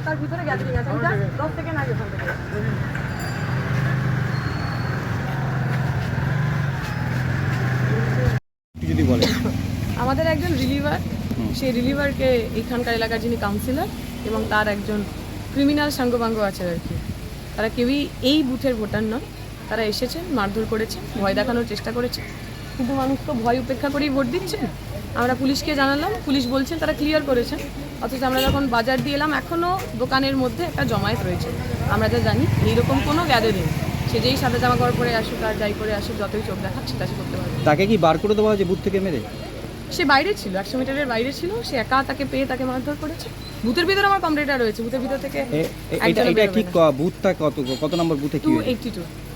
তার ভিতরে গ্যাদারিং আছে 10 সেকেন্ড আগে ওখান থেকে। যদি বলে আমাদের একজন রিলিভার, সেই রিলিভারকে এখানকার এলাকার যিনি কাউন্সিলর এবং তার একজন ক্রিমিনাল সাঙ্গপাঙ্গ আছে আর কি, তারা কেউই এই বুথের ভোটার নয়। তারা এসেছেন, মারধর করেছেন, ভয় দেখানোর চেষ্টা করেছেন, কিন্তু মানুষ তো ভয় উপেক্ষা করেই ভোট দিচ্ছেন। আমরা পুলিশকে জানালাম, পুলিশ বলছেন তারা ক্লিয়ার করেছেন, অথচ আমরা যখন বাজার দিয়ে এলাম এখনও দোকানের মধ্যে একটা জমায়েত রয়েছে। আমরা যা জানি এইরকম কোনো গ্যাদারিং, সে যেই সাদা জামা কাপড় পরে আসুক আর যাই করে আসুক, যতই চোখ দেখা সেটা সে করতে পারবে। তাকে কি বার করে দেওয়া হয়েছে বুথ থেকে মেরে? সে বাইরে ছিল, 100 মিটারের বাইরে ছিল, সে একা তাকে পেয়ে তাকে মারধর করেছে। বুথের ভিতরে আমার কমরেডার রয়েছে, বুথের ভিতর থেকে এটা ঠিক বুথটা কত নম্বর বুথে? কি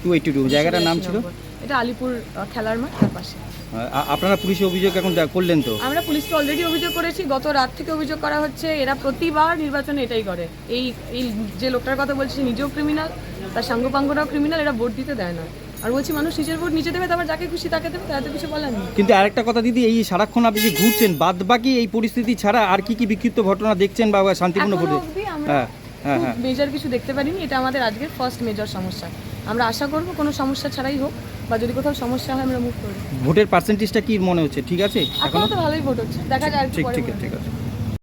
282 জায়গাটার নাম ছিল? এটা আলিপুর খেলার মাঠ, তার পাশে। আপনারা পুলিশে অভিযোগ এখন করলেন তো? আমরা পুলিশকে অলরেডি অভিযোগ করেছি, গত রাত থেকে অভিযোগ করা হচ্ছে। এরা প্রতিবার নির্বাচনে এটাই করে। এই যে লোকটার কথা বলছি নিজেও ক্রিমিনাল, তার সাঙ্গপাঙ্গরাও ক্রিমিনাল, এরা ভোট দিতে দেয় না। আর বলছি মানুষ নিজের ভোট নিজে দেবে, তারপর যাকে খুশি তাকে দেবে, তাতে কিছু বলার নেই। কিন্তু আরেকটা কথা দিদি, এই সারাক্ষণ আপনি যে ঘুরছেন, বাদ বাকি এই পরিস্থিতি ছাড়া আর কি কি বিক্ষিপ্ত ঘটনা দেখছেন বা শান্তিপূর্ণ ভোটে? হ্যাঁ, মেজর কিছু দেখতে পারিনি। এটা আমাদের আজকের ফার্স্ট মেজর সমস্যা। আমরা আশা করব কোনো সমস্যা ছাড়াই হোক, বা যদি কোথাও সমস্যা হয় আমরা মুভ করব। ভোটের পার্সেন্টেজটা কি মনে হচ্ছে? ঠিক আছে, এখন তো ভালোই ভোট হচ্ছে, দেখা যায়। ঠিক আছে।